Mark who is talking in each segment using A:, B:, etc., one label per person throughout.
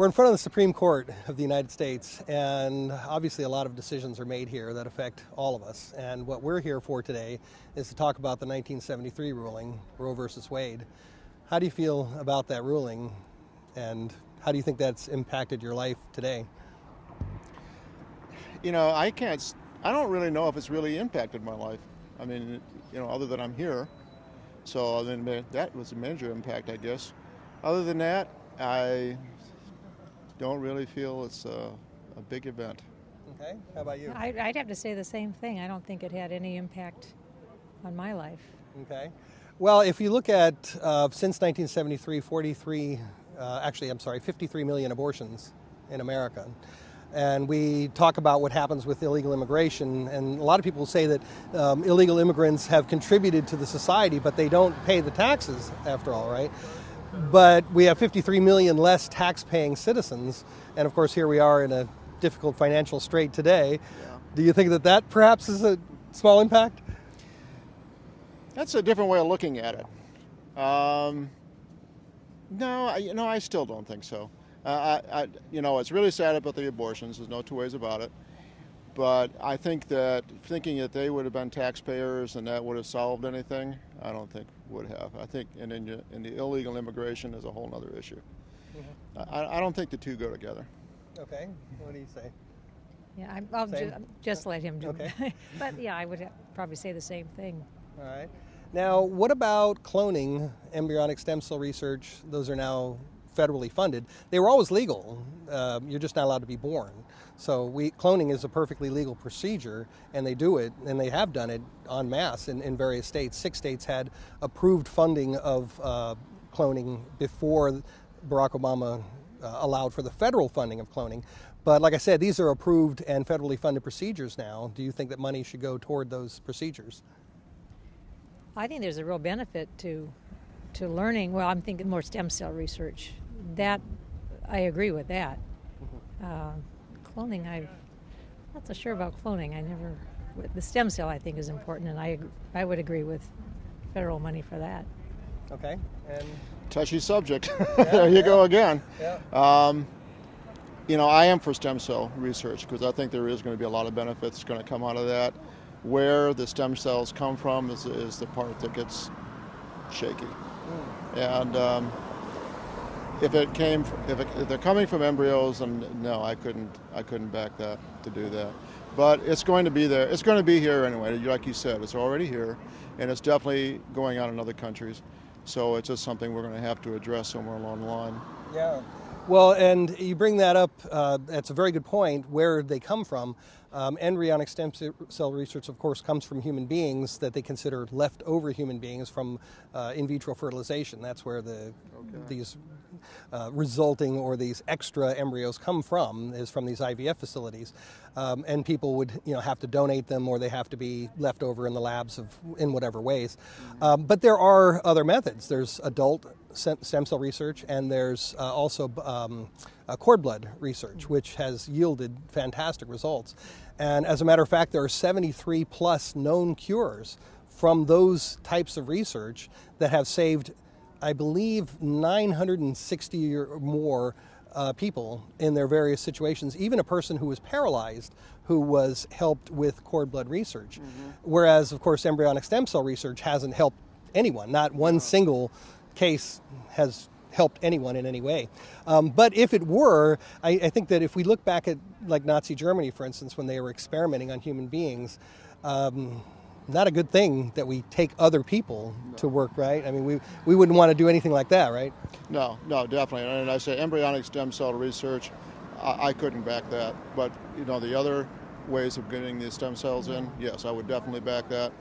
A: We're in front of the Supreme Court of the United States, and obviously a lot of decisions are made here that affect all of us. And what we're here for today is to talk about the 1973 ruling, Roe versus Wade. How do you feel about that ruling, and how do you think that's impacted your life today?
B: You know, I don't really know if it's really impacted my life. I mean, other than I'm here. So that was a major impact, I guess. Other than that, I don't really feel it's a big event.
A: Okay, how about you?
C: I'd have to say the same thing. I don't think it had any impact on my life.
A: Okay. Well, if you look at, since 1973, 53 million abortions in America. And we talk about what happens with illegal immigration, and a lot of people say that illegal immigrants have contributed to the society, but they don't pay the taxes after all, right? But we have 53 million less tax-paying citizens, and of course here we are in a difficult financial strait today.
B: Yeah.
A: Do you think that perhaps is a small impact?
B: That's a different way of looking at it. No, I still don't think so. It's really sad about the abortions. There's no two ways about it. But I think that thinking that they would have been taxpayers and that would have solved anything, I don't think would have. I think in the illegal immigration is a whole other issue. Mm-hmm. I don't think the two go together.
A: Okay. What do you say?
C: Yeah, I'll just let him do
A: okay.
C: it. But yeah, I would probably say the same thing.
A: All right. Now, what about cloning, embryonic stem cell research? Those are now federally funded. They were always legal. You're just not allowed to be born. So cloning is a perfectly legal procedure, and they do it, and they have done it en masse in various states. 6 states had approved funding of cloning before Barack Obama allowed for the federal funding of cloning. But like I said, these are approved and federally funded procedures now. Do you think that money should go toward those procedures?
C: I think there's a real benefit to learning. Well, I'm thinking more stem cell research. That, I agree with that. Cloning, I'm not so sure about cloning. The stem cell I think is important, and I would agree with federal money for that.
A: Okay. And
B: touchy subject. There you go again.
A: Yeah.
B: I am for stem cell research because I think there is going to be a lot of benefits going to come out of that. Where the stem cells come from is the part that gets shaky. And if they're coming from embryos, and no, I couldn't back that to do that. But it's going to be there. It's going to be here anyway. Like you said, it's already here, and it's definitely going on in other countries. So it's just something we're going to have to address somewhere along the line.
A: Yeah. Well, and you bring that up. That's a very good point. Where they come from. Embryonic stem cell research, of course, comes from human beings that they consider leftover human beings from in vitro fertilization. That's where these resulting or these extra embryos come from, is from these IVF facilities. And people would have to donate them, or they have to be left over in the labs in whatever ways. But there are other methods. There's adult stem cell research, and there's also cord blood research, which has yielded fantastic results. And as a matter of fact, there are 73 plus known cures from those types of research that have saved, I believe, 960 or more people in their various situations, even a person who was paralyzed who was helped with cord blood research. Mm-hmm. Whereas, of course, embryonic stem cell research hasn't helped anyone. Not one single case has helped anyone in any way. But if it were, I think that if we look back at like Nazi Germany, for instance, when they were experimenting on human beings, not a good thing that we take other people to work, right? I mean, we wouldn't want to do anything like that, right?
B: No, definitely. And I say embryonic stem cell research, I couldn't back that. But, the other ways of getting the stem cells in, yes, I would definitely back that.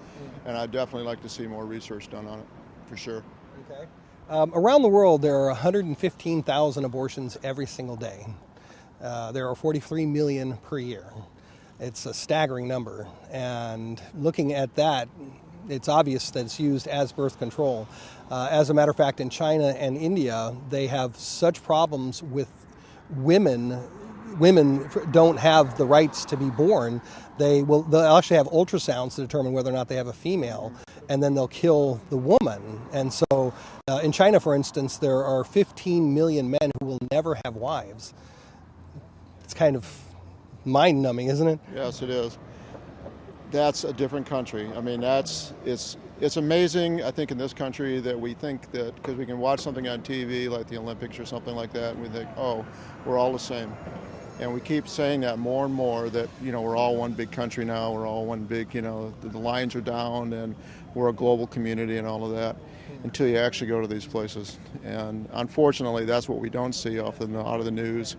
B: And I'd definitely like to see more research done on it, for sure.
A: Okay. Around the world, there are 115,000 abortions every single day. There are 43 million per year. It's a staggering number. And looking at that, it's obvious that it's used as birth control. As a matter of fact, in China and India, they have such problems with women don't have the rights to be born. They'll actually have ultrasounds to determine whether or not they have a female. and then they'll kill the woman. And so in China, for instance, there are 15 million men who will never have wives. It's kind of mind-numbing, isn't it?
B: Yes, it is. That's a different country. I mean, it's amazing, I think, in this country that we think that because we can watch something on TV like the Olympics or something like that, and we think, oh, we're all the same. And we keep saying that more and more, that, you know, we're all one big country now, we're all one big, you know, the lines are down and we're a global community and all of that, until you actually go to these places. And unfortunately, that's what we don't see often out of the news,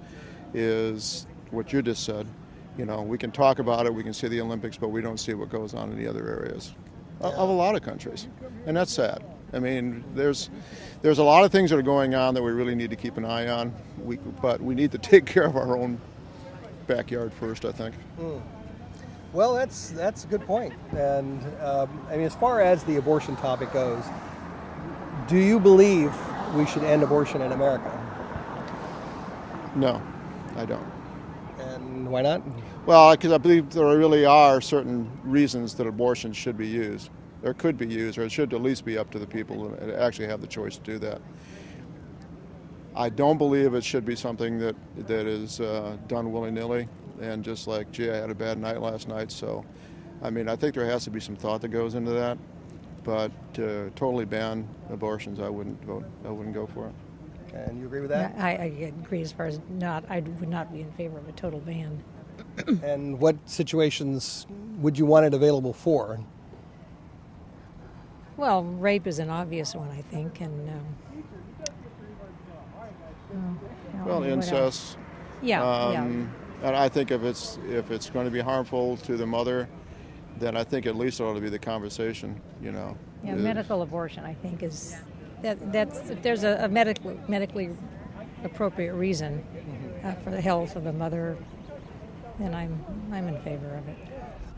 B: is what you just said. You know, we can talk about it, we can see the Olympics, but we don't see what goes on in the other areas of a lot of countries. And that's sad. I mean, there's a lot of things that are going on that we really need to keep an eye on, but we need to take care of our own backyard first, I think.
A: Well, that's a good point. And I mean, as far as the abortion topic goes, do you believe we should end abortion in America?
B: No, I don't.
A: And why not?
B: Well, because I believe there really are certain reasons that abortion should be used, or could be used, or it should at least be up to the people who actually have the choice to do that. I don't believe it should be something that is done willy-nilly and just like, gee, I had a bad night last night. So, I mean, I think there has to be some thought that goes into that. But to totally ban abortions, I wouldn't go for it.
A: And you agree with that?
C: I agree as far as I would not be in favor of a total ban.
A: And what situations would you want it available for?
C: Well, rape is an obvious one, I think, and
B: well, incest.
C: Yeah,
B: And I think if it's going to be harmful to the mother, then I think at least it ought to be the conversation. You know.
C: Yeah, medical abortion, I think, is that's if there's a medically appropriate reason for the health of the mother, then I'm in favor of it.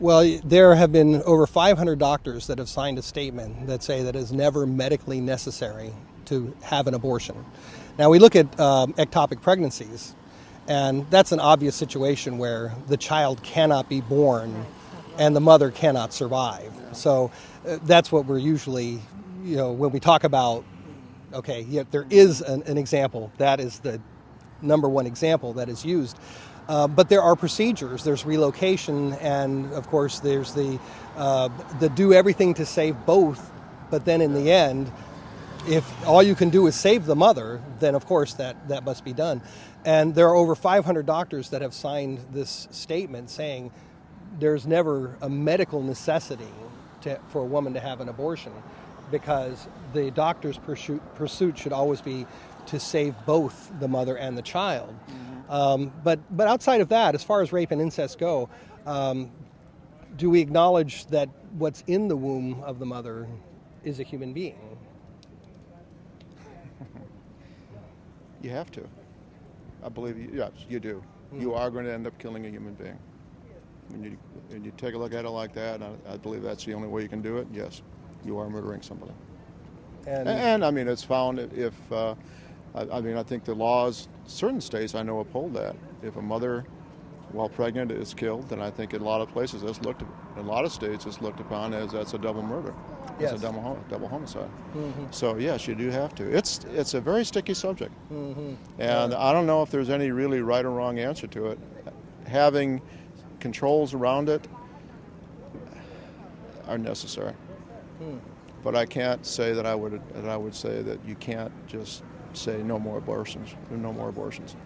A: Well, there have been over 500 doctors that have signed a statement that say that it is never medically necessary to have an abortion. Now, we look at ectopic pregnancies, and that's an obvious situation where the child cannot be born and the mother cannot survive. So that's what we're usually, you know, when we talk about, okay, yeah, there is an example. That is the number one example that is used. But there are procedures. There's relocation, and of course there's the do everything to save both. But then in the end, if all you can do is save the mother, then of course that must be done. And there are over 500 doctors that have signed this statement saying there's never a medical necessity for a woman to have an abortion, because the doctor's pursuit should always be to save both the mother and the child. But outside of that, as far as rape and incest go, do we acknowledge that what's in the womb of the mother is a human being?
B: You have to. I believe yes, you do. You are going to end up killing a human being. When you take a look at it like that, I believe that's the only way you can do it. Yes, you are murdering somebody. And I mean, it's found if. I mean, I think the laws, certain states I know uphold that. If a mother, while pregnant, is killed, then I think in a lot of places, in a lot of states, it's looked upon as that's a double murder. It's a double homicide. So yes, you do have to. It's a very sticky subject, and I don't know if there's any really right or wrong answer to it. Having controls around it are necessary, but I can't say that I would say that you can't just say no more abortions. No more abortions.